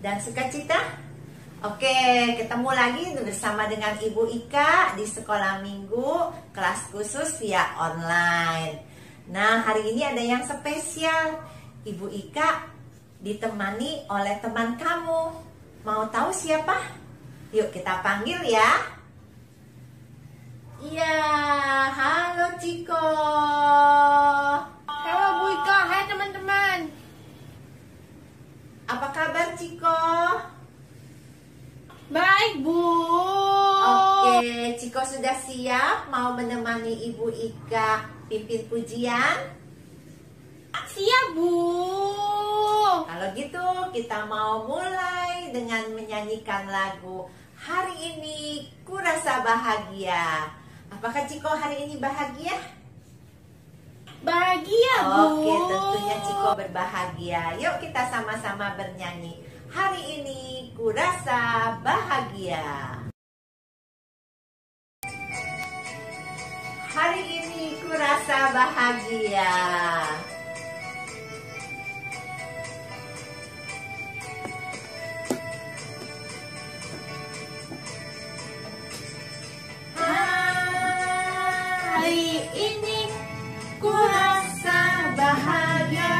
dan sukacita. Oke, ketemu lagi bersama dengan Ibu Ika di Sekolah Minggu kelas khusus via online. Nah, hari ini ada yang spesial. Ibu Ika ditemani oleh teman kamu. Mau tahu siapa? Yuk kita panggil ya. Iya, halo Ciko. Halo Bu Ika, hai teman-teman. Apa kabar Ciko? Baik Bu. Oke, Ciko sudah siap mau menemani Ibu Ika pimpin pujian? Siap Bu. Kalau gitu kita mau mulai dengan menyanyikan lagu Hari Ini Kurasa Bahagia. Apakah Ciko hari ini bahagia? Bahagia Bu. Oke, tentunya Ciko berbahagia. Yuk kita sama-sama bernyanyi. Hari ini kurasa bahagia. Hari ini kurasa bahagia. Hari ini kurasa bahagia,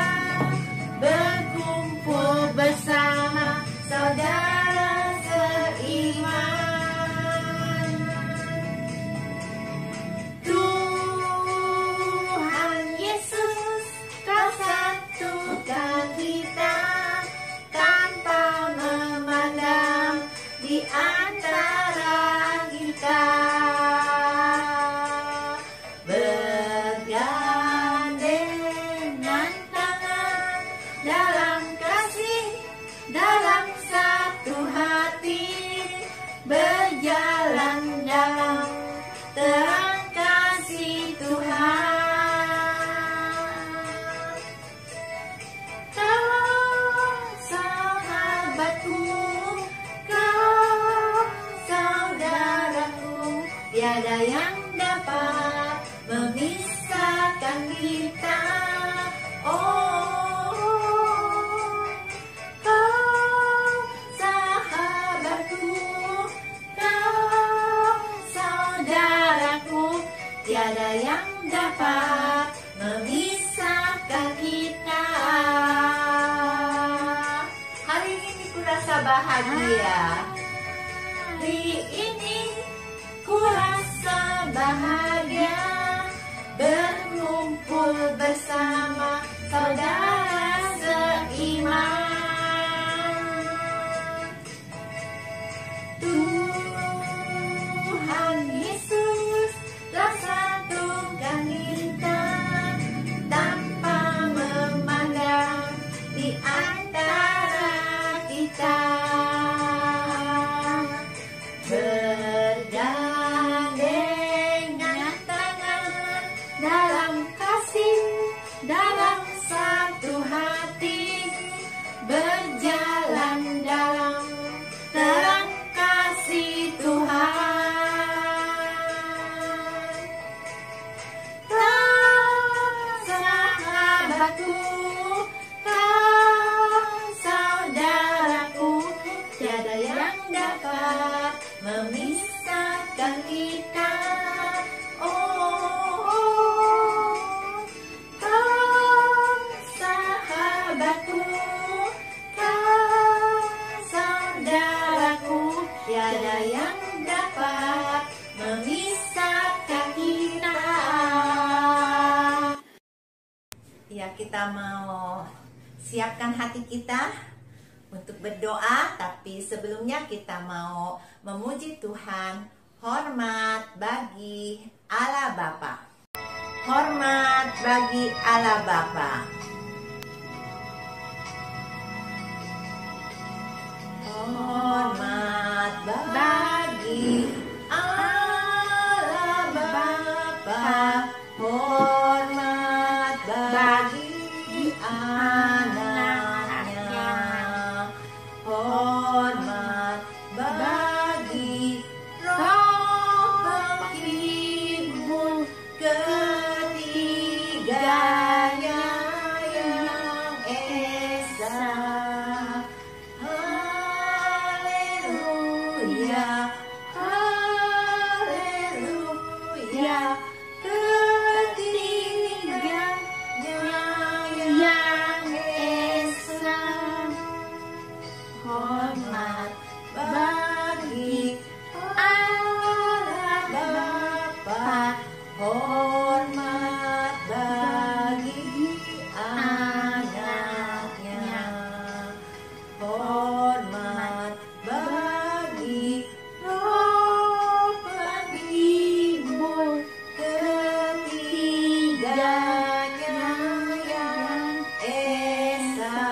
berkumpul bersama saudara seiman. Tuhan Yesus telah satukan kita tanpa memandang di antara kita. Bergandengan tangan dalam kasih, dalam satu hati, berjalan dalam terang kasih Tuhan. Kau sahabatku, kau saudaraku, tiada yang dapat memisahkan kita. Oh, kau sahabatku, kau saudaraku, tiada yang dapat memisahkan kita. Hari ini kurasa bahagia. Hari ini kurasa bahagia, berkumpul bersama saudara seiman. Tuhan Yesus telah satukan kita tanpa memandang di antara kita. Bergandengan tangan dalam kasih, dalam satu hati, berjalan dalam terang kasih Tuhan. Kau sahabatku, kau saudaraku, tiada yang dapat memisahkan kita. Oh, kau sahabatku, kau saudaraku, tiada yang dapat memisahkan kita. Ya, kita mau siapkan hati kita untuk berdoa, tapi sebelumnya kita mau memuji Tuhan. Hormat bagi Allah Bapa. Hormat bagi Allah Bapa. Hormat bagi Allah Bapa. Hormat bagi anaknya. Hormat bagi Roh penghibur ketiganya, haleluya. Ketiganya yang esa, hormat bagi Allah Bapa, hormat bagi anaknya, hormat bagi Roh penghibur, ketiganya yang esa.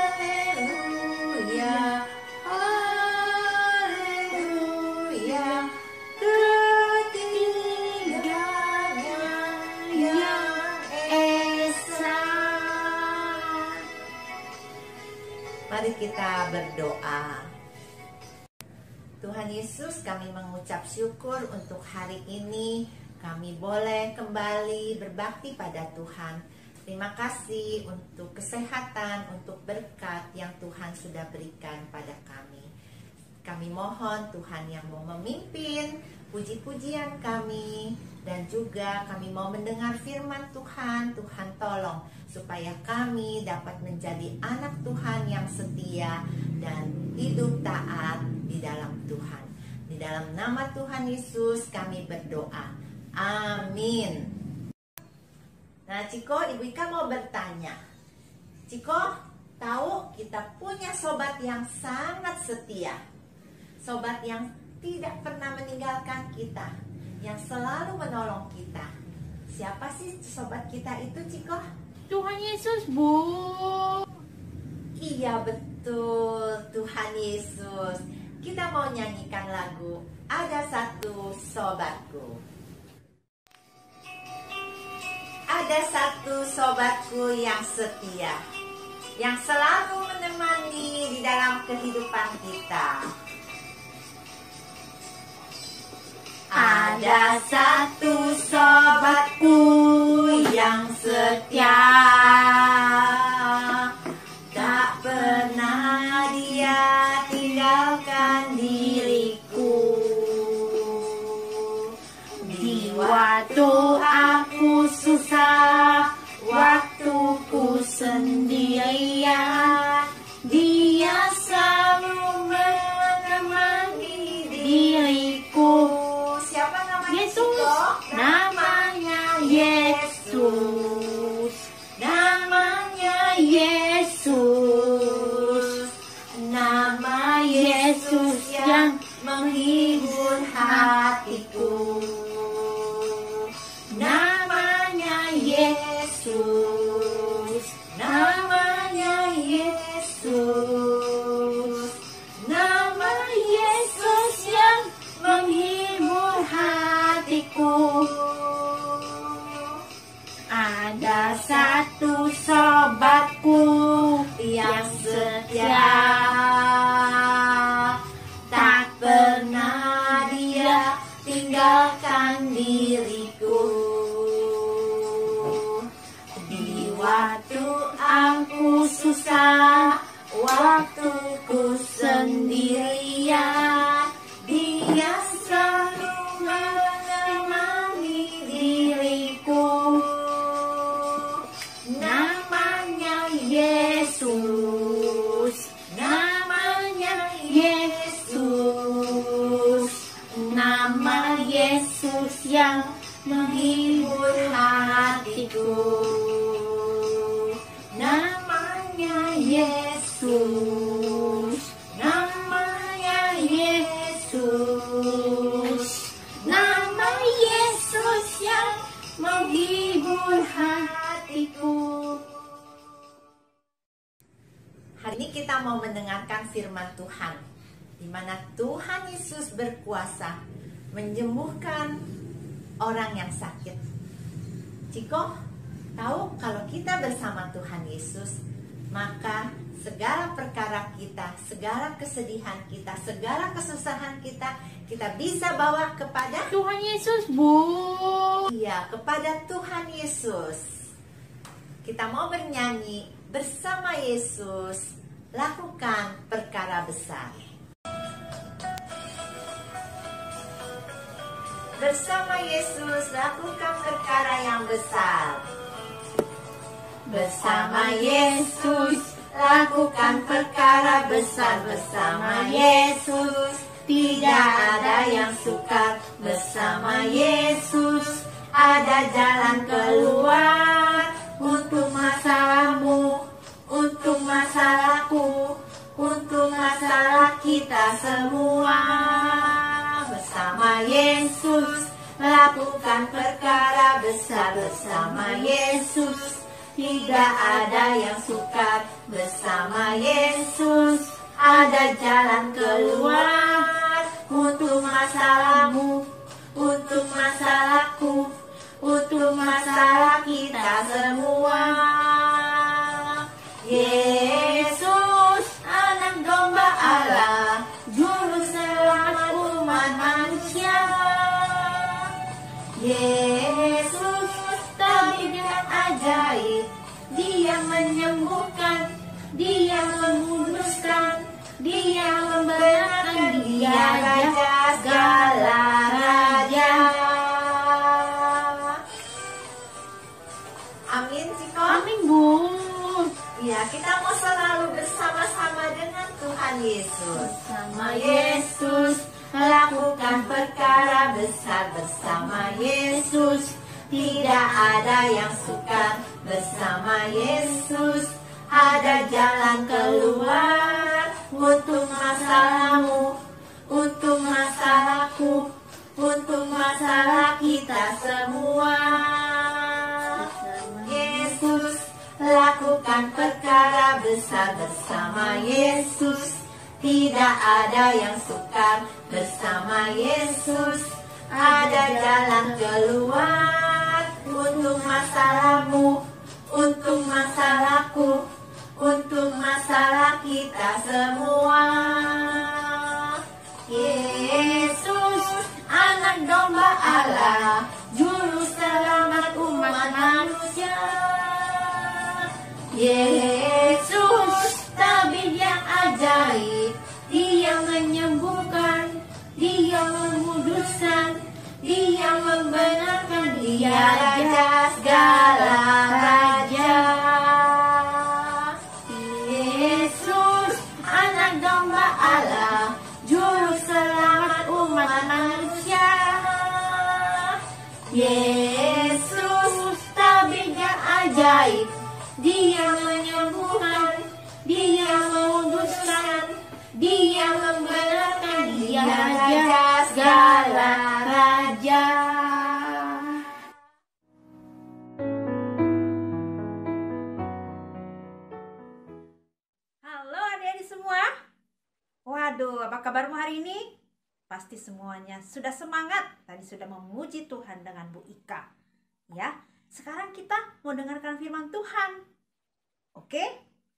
Haleluya, haleluya. Ketiganya yang esa. Mari kita berdoa. Tuhan Yesus, kami mengucap syukur untuk hari ini kami boleh kembali berbakti pada Tuhan. Terima kasih untuk kesehatan, untuk berkat yang Tuhan sudah berikan pada kami. Kami mohon Tuhan yang mau memimpin puji-pujian kami, dan juga kami mau mendengar firman Tuhan. Tuhan tolong supaya kami dapat menjadi anak Tuhan yang setia dan hidup taat di dalam Tuhan. Di dalam nama Tuhan Yesus kami berdoa. Amin. Nah, Ciko, Ibu Ika mau bertanya. Ciko, tahu kita punya sobat yang sangat setia. Sobat yang tidak pernah meninggalkan kita, yang selalu menolong kita. Siapa sih sobat kita itu, Ciko? Tuhan Yesus, Bu. Iya, betul, Tuhan Yesus. Kita mau nyanyikan lagu Ada Satu Sobatku. Ada satu sobatku yang setia, yang selalu menemani di dalam kehidupan kita. Ada satu sobatku yang setia, tak pernah dia tinggalkan diriku. Di waktu aku susah, waktuku sendirian, dia selalu menemani diriku. Siapa namanya? Yesus. Namanya Yesus. Namanya Yesus. Nama Yesus yang menghibur hatiku. Namanya Yesus. Namanya Yesus. Nama Yesus yang menghibur hatiku. Ada satu sobatku yang setia, tak pernah dia tinggalkan diriku. Di waktu aku susah, waktuku sendirian, dia selalu menemani diriku. Namanya Yesus. Namanya Yesus. Nama Yesus yang menghibur hatiku. Namanya Yesus. Namanya Yesus. Nama Yesus yang menghibur hatiku. Hari ini kita mau mendengarkan firman Tuhan, di mana Tuhan Yesus berkuasa menyembuhkan orang yang sakit. Ciko, tahu kalau kita bersama Tuhan Yesus, maka segala perkara kita, segala kesedihan kita, segala kesusahan kita, kita bisa bawa kepada Tuhan Yesus, Bu. Iya, kepada Tuhan Yesus. Kita mau bernyanyi bersama Yesus. lakukan perkara besar. Bersama Yesus, lakukan perkara yang besar. Bersama Yesus, lakukan perkara besar. Bersama Yesus, tidak ada yang sukar. Bersama Yesus, ada jalan keluar. Untuk masalahmu, untuk masalahku, untuk masalah kita semua. Bersama Yesus, lakukan perkara besar. Bersama Yesus, tidak ada yang sukar. Bersama Yesus, ada jalan keluar. Untuk masalahmu, untuk masalahku, untuk masalah kita semua. Yesus, anak domba Allah, juru selamat umat manusia. Yesus, tabib yang ajaib, Dia menyembuhkan, Dia menguduskan, Dia membenarkan, Dia raja segala raja. Amin, Ciko. Amin, Bu. Ya, kita mau selalu bersama-sama dengan Tuhan Yesus. Bersama Yesus, lakukan perkara besar. Bersama Yesus, tidak ada yang sukar. Bersama Yesus, ada jalan keluar. Untuk masalahmu, untuk masalahku, untuk masalah kita semua. Yesus, lakukan perkara besar. Bersama Yesus, tidak ada yang sukar. Bersama Yesus, ada jalan keluar. Untuk masalahmu, untuk masalahku, untuk masalah kita semua. Yesus, anak domba Allah, juru selamat umat manusia. Yesus, tabib yang ajaib, Dia menyembuhkan, Dia menguduskan, Dia membenarkan, Dia raja segala raja. Yesus, anak domba Allah, juru selamat umat manusia. Yesus, tabib yang ajaib, Dia menyembuhkan, Dia menguduskan, Dia membenarkan, Dia raja segala raja. Halo adik-adik semua. Waduh, apa kabarmu hari ini? Pasti semuanya sudah semangat. Tadi sudah memuji Tuhan dengan Bu Ika. Ya, sekarang kita mau dengarkan firman Tuhan. Oke,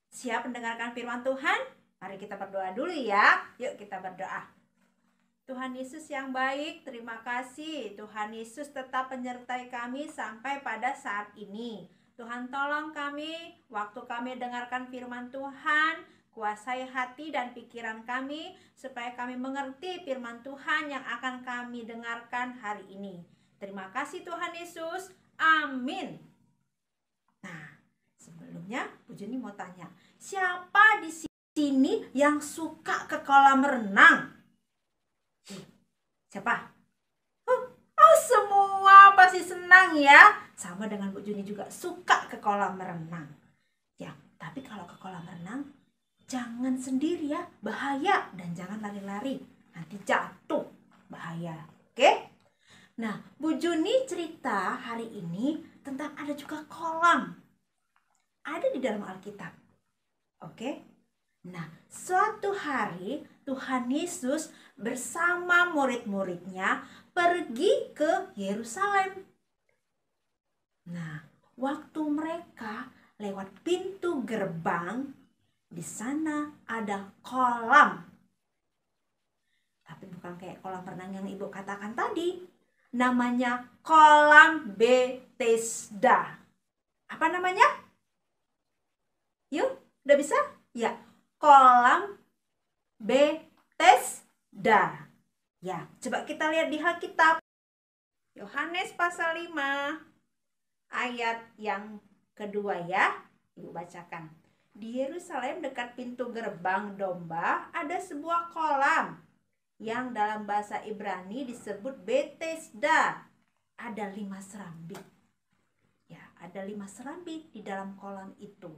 siap mendengarkan firman Tuhan? Mari kita berdoa dulu ya. Yuk kita berdoa. Tuhan Yesus yang baik, terima kasih. Tuhan Yesus tetap menyertai kami sampai pada saat ini. Tuhan tolong kami, waktu kami dengarkan firman Tuhan, kuasai hati dan pikiran kami, supaya kami mengerti firman Tuhan yang akan kami dengarkan hari ini. Terima kasih Tuhan Yesus. Amin. Nah, sebelumnya Bu Juni mau tanya, siapa di sini yang suka ke kolam renang? Siapa? Oh, semua pasti senang ya. Sama dengan Bu Juni juga suka ke kolam renang. Ya, tapi kalau ke kolam renang jangan sendiri ya, bahaya. Dan jangan lari-lari, nanti jatuh, bahaya. Oke? Nah, Bu Juni cerita hari ini tentang ada juga kolam. Ada di dalam Alkitab. Oke? Nah, suatu hari Tuhan Yesus bersama murid-muridnya pergi ke Yerusalem. Nah, waktu mereka lewat pintu gerbang, di sana ada kolam. Tapi bukan kayak kolam renang yang Ibu katakan tadi. Namanya kolam Bethesda. Apa namanya? Yuk, udah bisa? Ya, kolam Bethesda. Ya, coba kita lihat di Alkitab. Yohanes pasal 5 ayat yang kedua ya. Ibu bacakan. Di Yerusalem dekat pintu gerbang domba ada sebuah kolam yang dalam bahasa Ibrani disebut Bethesda. Ada 5 serambi. Ya, ada 5 serambi di dalam kolam itu.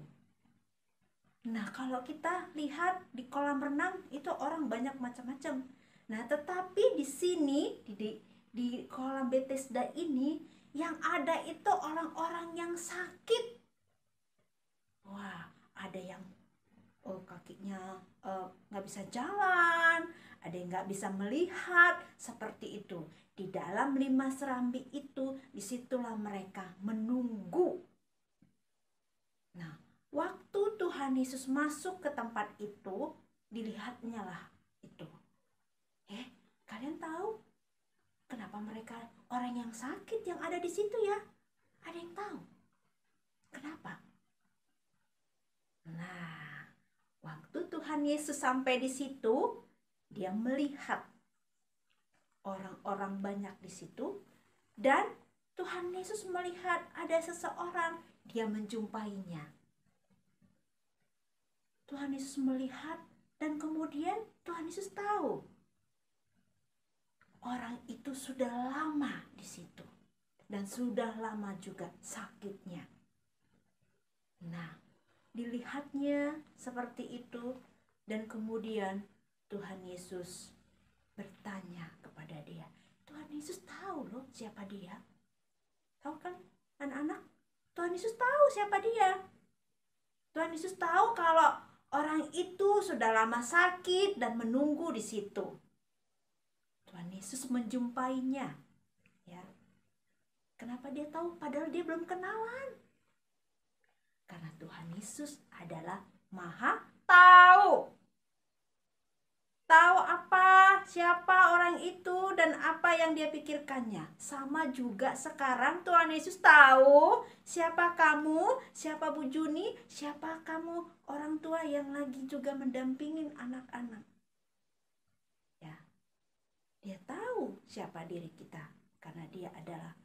Nah, kalau kita lihat di kolam renang itu orang banyak macam-macam. Nah, tetapi di sini di kolam Bethesda ini yang ada itu orang-orang yang sakit. Wah, ada yang kakinya nggak bisa jalan, ada yang nggak bisa melihat, seperti itu. Di dalam 5 serambi itu, disitulah mereka menunggu. Nah, waktu Tuhan Yesus masuk ke tempat itu, dilihatnya lah itu. Kalian tahu kenapa mereka orang yang sakit yang ada di situ ya? Ada yang tahu? Kenapa? Nah, waktu Tuhan Yesus sampai di situ, dia melihat orang-orang banyak di situ, dan Tuhan Yesus melihat ada seseorang, dia menjumpainya. Tuhan Yesus melihat dan kemudian Tuhan Yesus tahu orang itu sudah lama di situ dan sudah lama juga sakitnya. Nah, dilihatnya seperti itu dan kemudian Tuhan Yesus bertanya kepada dia. Tuhan Yesus tahu loh siapa dia. Tahu kan anak-anak? Tuhan Yesus tahu siapa dia. Tuhan Yesus tahu kalau orang itu sudah lama sakit dan menunggu di situ. Tuhan Yesus menjumpainya. Ya. Kenapa dia tahu padahal dia belum kenalan? Karena Tuhan Yesus adalah Maha Tahu. Tahu apa, siapa orang itu dan apa yang dia pikirkannya. Sama juga sekarang Tuhan Yesus tahu siapa kamu, siapa Bu Juni, siapa kamu orang tua yang lagi juga mendampingin anak-anak. Ya. Dia tahu siapa diri kita karena dia adalah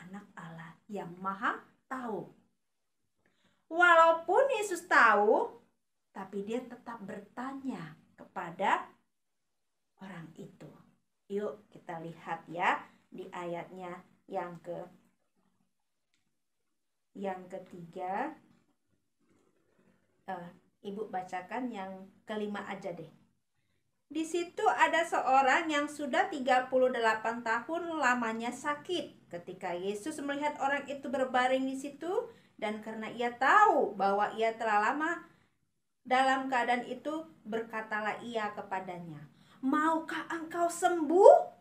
anak Allah yang Maha Tahu. Walaupun Yesus tahu, tapi dia tetap bertanya kepada orang itu. Yuk kita lihat ya di ayatnya yang ketiga. Ibu bacakan yang kelima aja deh. Di situ ada seorang yang sudah 38 tahun lamanya sakit. Ketika Yesus melihat orang itu berbaring di situ, dan karena ia tahu bahwa ia telah lama dalam keadaan itu, berkatalah ia kepadanya, "Maukah engkau sembuh?"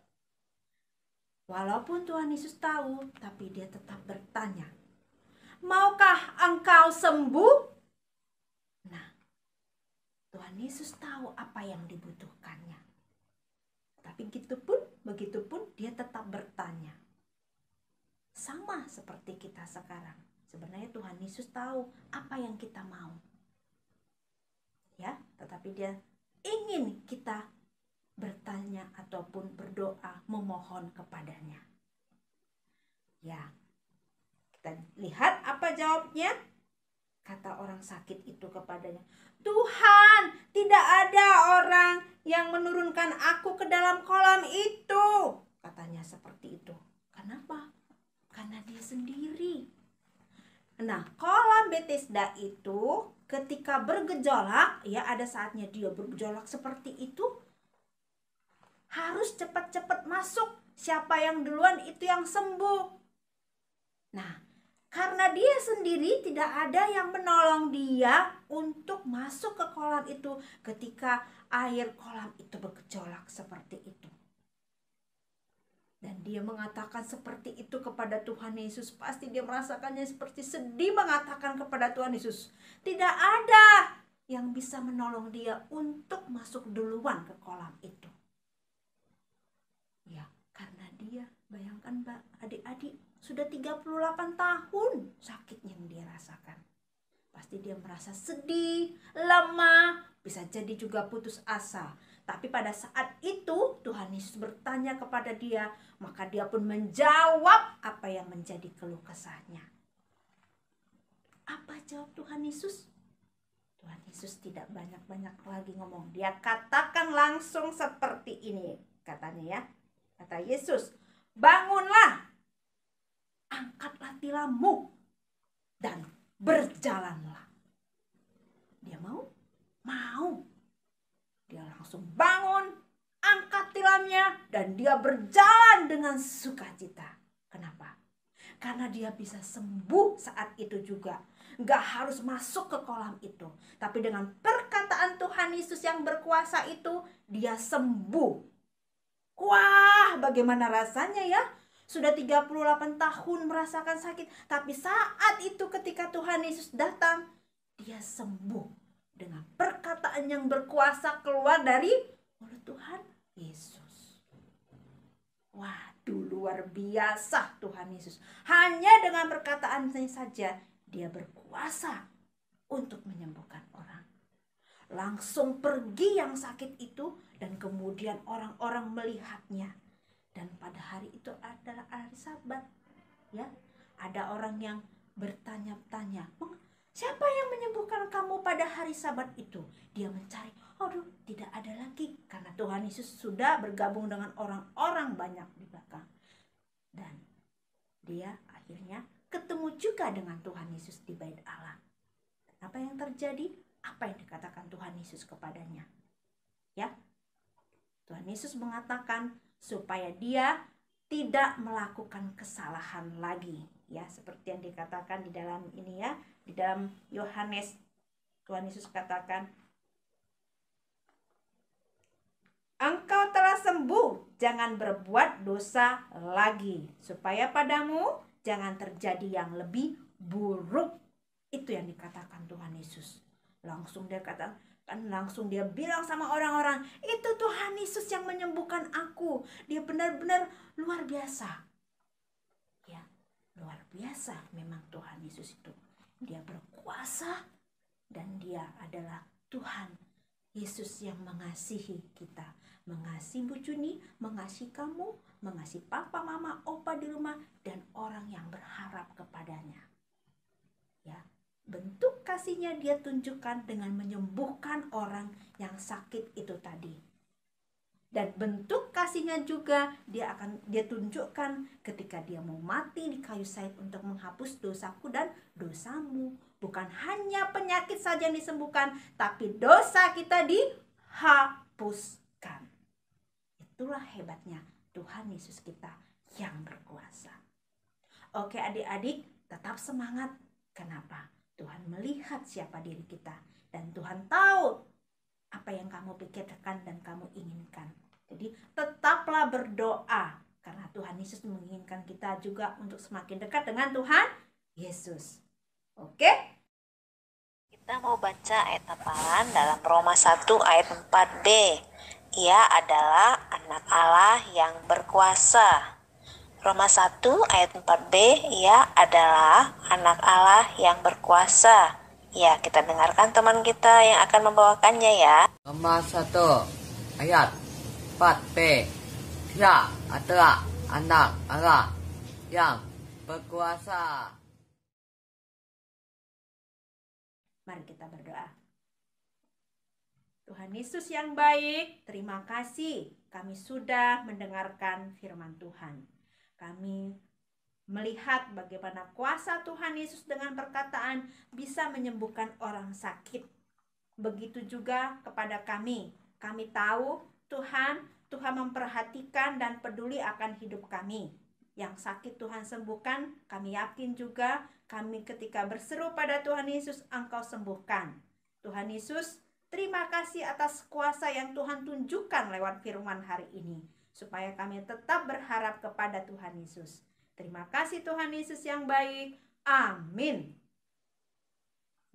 Walaupun Tuhan Yesus tahu, tapi dia tetap bertanya, "Maukah engkau sembuh?" Nah, Tuhan Yesus tahu apa yang dibutuhkannya. Tapi begitupun dia tetap bertanya. Sama seperti kita sekarang. Sebenarnya Tuhan Yesus tahu apa yang kita mau. Ya, tetapi dia ingin kita bertanya ataupun berdoa memohon kepadanya. Ya, kita lihat apa jawabnya. Kata orang sakit itu kepadanya, "Tuhan, tidak ada orang yang menurunkan aku ke dalam kolam itu." Katanya seperti itu. Kenapa? Karena dia sendiri. Nah, kolam Bethesda itu ketika bergejolak, ya ada saatnya dia bergejolak seperti itu, harus cepat-cepat masuk. Siapa yang duluan itu yang sembuh. Nah, karena dia sendiri tidak ada yang menolong dia untuk masuk ke kolam itu ketika air kolam itu bergejolak seperti itu. Dan dia mengatakan seperti itu kepada Tuhan Yesus. Pasti dia merasakannya seperti sedih mengatakan kepada Tuhan Yesus, tidak ada yang bisa menolong dia untuk masuk duluan ke kolam itu. Ya, karena dia, bayangkan Mbak, adik-adik, sudah 38 tahun sakit yang dia rasakan. Pasti dia merasa sedih, lemah, bisa jadi juga putus asa. Tapi pada saat itu Tuhan Yesus bertanya kepada dia, maka dia pun menjawab apa yang menjadi keluh kesahnya. Apa jawab Tuhan Yesus? Tuhan Yesus tidak banyak-banyak lagi ngomong. Dia katakan langsung seperti ini katanya ya. Kata Yesus, bangunlah, angkatlah tilammu, dan berjalanlah. Dia mau? Mau. Dia langsung bangun, angkat tilamnya, dan dia berjalan dengan sukacita. Kenapa? Karena dia bisa sembuh saat itu juga. Gak harus masuk ke kolam itu. Tapi dengan perkataan Tuhan Yesus yang berkuasa itu, dia sembuh. Wah, bagaimana rasanya ya? Sudah 38 tahun merasakan sakit. Tapi saat itu ketika Tuhan Yesus datang, dia sembuh. Dengan perkataan yang berkuasa keluar dari mulut Tuhan Yesus. Waduh, luar biasa Tuhan Yesus. Hanya dengan perkataannya saja dia berkuasa untuk menyembuhkan orang. Langsung pergi yang sakit itu dan kemudian orang-orang melihatnya. Dan pada hari itu adalah hari Sabat. Ya, ada orang yang bertanya-tanya, siapa yang menyembuhkan kamu pada hari Sabat itu? Dia mencari, aduh tidak ada lagi. Karena Tuhan Yesus sudah bergabung dengan orang-orang banyak di belakang. Dan dia akhirnya ketemu juga dengan Tuhan Yesus di Bait Allah. Apa yang terjadi? Apa yang dikatakan Tuhan Yesus kepadanya? Ya, Tuhan Yesus mengatakan supaya dia tidak melakukan kesalahan lagi. Ya, seperti yang dikatakan di dalam ini ya, di dalam Yohanes, Tuhan Yesus katakan, engkau telah sembuh, jangan berbuat dosa lagi, supaya padamu jangan terjadi yang lebih buruk. Itu yang dikatakan Tuhan Yesus. Langsung dia katakan, langsung dia bilang sama orang-orang, itu Tuhan Yesus yang menyembuhkan aku. Dia benar-benar luar biasa. Ya, luar biasa memang Tuhan Yesus itu. Dia berkuasa dan dia adalah Tuhan Yesus yang mengasihi kita. Mengasihi Bu Juni, mengasihi kamu, mengasihi papa, mama, opa di rumah, dan orang yang berharap kepadanya. Ya, bentuk kasihnya dia tunjukkan dengan menyembuhkan orang yang sakit itu tadi. Dan bentuk kasihnya juga dia tunjukkan ketika dia mau mati di kayu salib untuk menghapus dosaku dan dosamu. Bukan hanya penyakit saja yang disembuhkan, tapi dosa kita dihapuskan. Itulah hebatnya Tuhan Yesus kita yang berkuasa. Oke adik-adik, tetap semangat. Kenapa? Tuhan melihat siapa diri kita. Dan Tuhan tahu apa yang kamu pikirkan dan kamu inginkan. Jadi tetaplah berdoa. Karena Tuhan Yesus menginginkan kita juga untuk semakin dekat dengan Tuhan Yesus. Oke? Kita mau baca ayat hafalan dalam Roma 1 ayat 4b. Ia adalah anak Allah yang berkuasa. Roma 1 ayat 4b, ia adalah anak Allah yang berkuasa. Ya, kita dengarkan teman kita yang akan membawakannya ya. Roma 1 ayat 4b, ia adalah anak Allah yang berkuasa. Mari kita berdoa. Tuhan Yesus yang baik, terima kasih kami sudah mendengarkan firman Tuhan. Kami melihat bagaimana kuasa Tuhan Yesus dengan perkataan bisa menyembuhkan orang sakit. Begitu juga kepada kami. Kami tahu Tuhan memperhatikan dan peduli akan hidup kami. Yang sakit Tuhan sembuhkan, kami yakin juga kami ketika berseru pada Tuhan Yesus, Engkau sembuhkan. Tuhan Yesus, terima kasih atas kuasa yang Tuhan tunjukkan lewat firman hari ini. Supaya kami tetap berharap kepada Tuhan Yesus. Terima kasih Tuhan Yesus yang baik. Amin.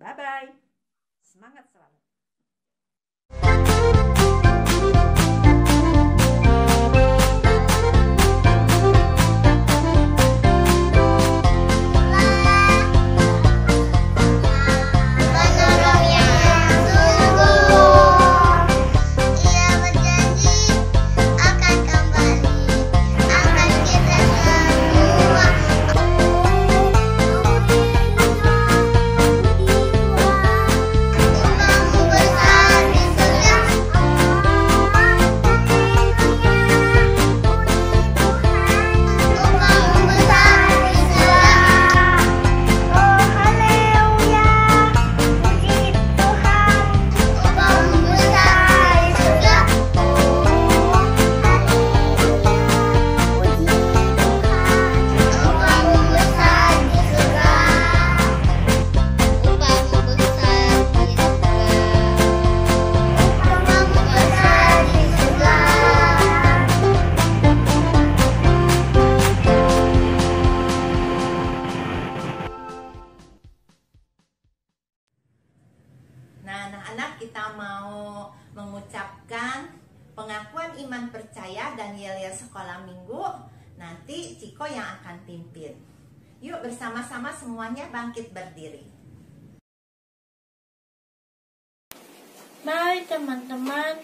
Bye-bye. Semangat selalu. Penolong yang sungguh kita mau mengucapkan pengakuan iman percaya dan yel-yel sekolah minggu. Nanti Ciko yang akan pimpin. Yuk bersama-sama semuanya bangkit berdiri. Mari teman-teman,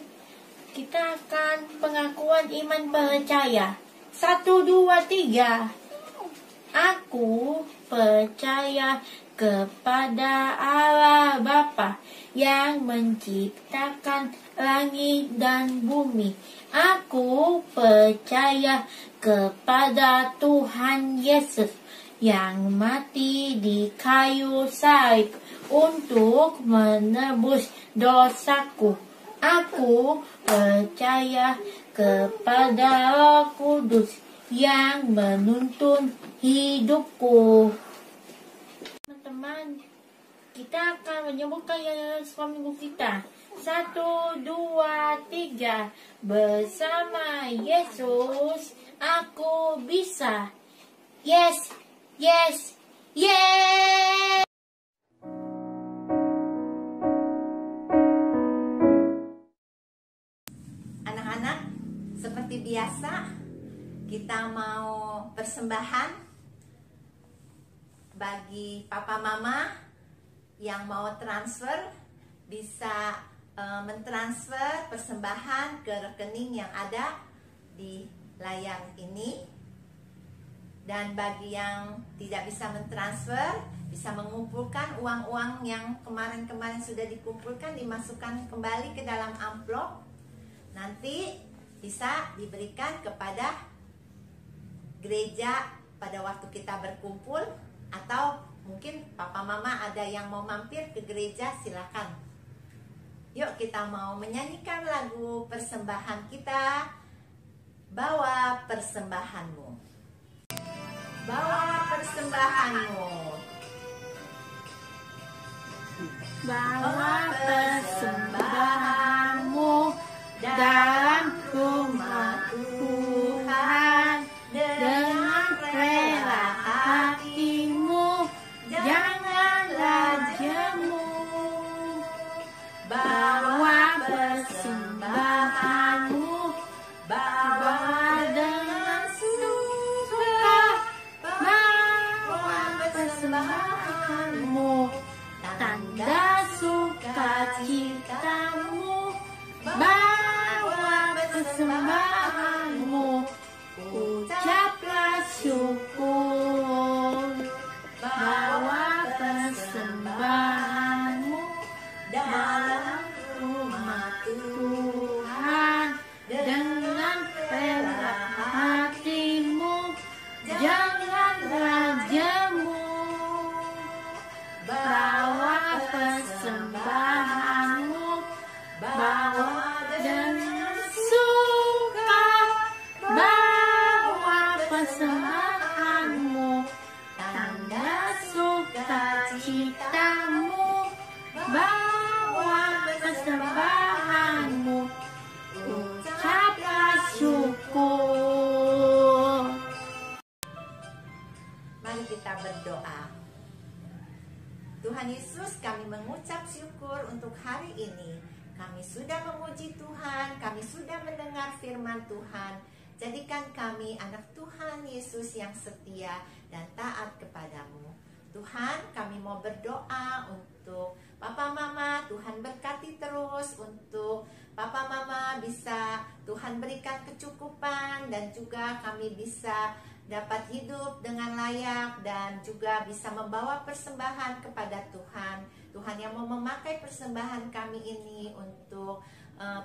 kita akan pengakuan iman percaya. 1, 2, 3. Aku percaya kepada Allah Bapa yang menciptakan langit dan bumi. Aku percaya kepada Tuhan Yesus yang mati di kayu salib untuk menebus dosaku. Aku percaya kepada Roh Kudus yang menuntun hidupku. Teman-teman, kita akan menyebutkan yel-yel sekolah minggu kita. 1, 2, 3. Bersama Yesus, aku bisa. Yes, yes, yes. Anak-anak, seperti biasa, kita mau persembahan bagi papa mama yang mau transfer, bisa mentransfer persembahan ke rekening yang ada di layar ini. Dan bagi yang tidak bisa mentransfer, bisa mengumpulkan uang-uang yang kemarin-kemarin sudah dikumpulkan, dimasukkan kembali ke dalam amplop. Nanti bisa diberikan kepada gereja pada waktu kita berkumpul, atau mungkin papa mama ada yang mau mampir ke gereja, silakan. Yuk kita mau menyanyikan lagu persembahan kita, Bawa Persembahanmu. Bawa persembahanmu. Bawa persembahanmu dalam rumah Tuhan dengan rela hatimu, janganlah jemu. Bawa persembahanmu, bawa dengan suka. Bawa persembahanmu, tanda sukacitamu. Bawa persembahanmu, ucaplah syukur. Bawa persembahanmu dalam rumah Tuhan dengan rela hatimu, janganlah jemu. Bawa persembahanmu, bawa dengan suka. Bawa persembahanmu, tanda sukacitamu. Bawa persembahanmu, ucaplah syukur. Mari kita berdoa. Tuhan Yesus, kami mengucap syukur untuk hari ini. Kami sudah memuji Tuhan, kami sudah mendengar firman Tuhan. Jadikan kami anak Tuhan Yesus yang setia dan taat kepadamu. Tuhan, kami mau berdoa untuk Papa Mama, Tuhan berkati terus untuk Papa Mama, bisa Tuhan berikan kecukupan, dan juga kami bisa dapat hidup dengan layak dan juga bisa membawa persembahan kepada Tuhan. Tuhan yang mau memakai persembahan kami ini untuk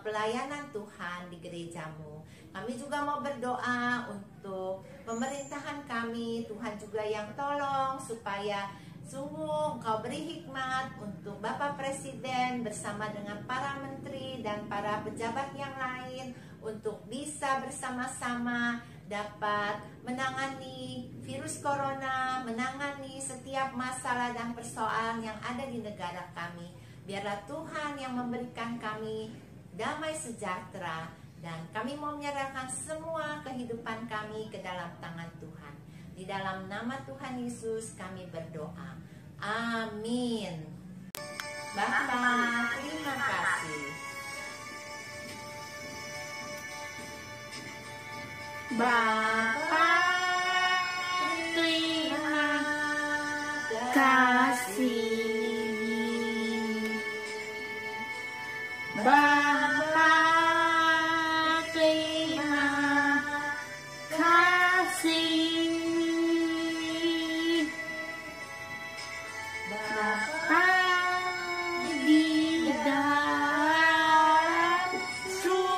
pelayanan Tuhan di gerejamu. Kami juga mau berdoa untuk pemerintahan kami, Tuhan juga yang tolong supaya sungguh Engkau beri hikmat untuk Bapak Presiden bersama dengan para menteri dan para pejabat yang lain untuk bisa bersama-sama dapat menangani virus corona, menangani setiap masalah dan persoalan yang ada di negara kami. Biarlah Tuhan yang memberikan kami damai sejahtera, dan kami mau menyerahkan semua kehidupan kami ke dalam tangan Tuhan. Di dalam nama Tuhan Yesus kami berdoa. Amin. Bapak, terima kasih. Bapak, terima kasih. Bapak, terima kasih. Bapak di dalam surga,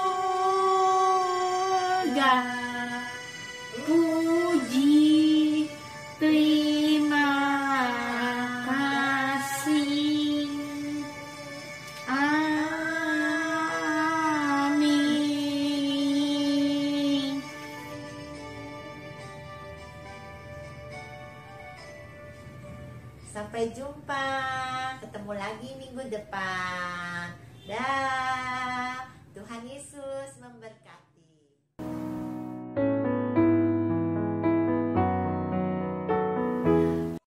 puji terima kasih. Amin. Sampai jumpa, ketemu lagi minggu depan.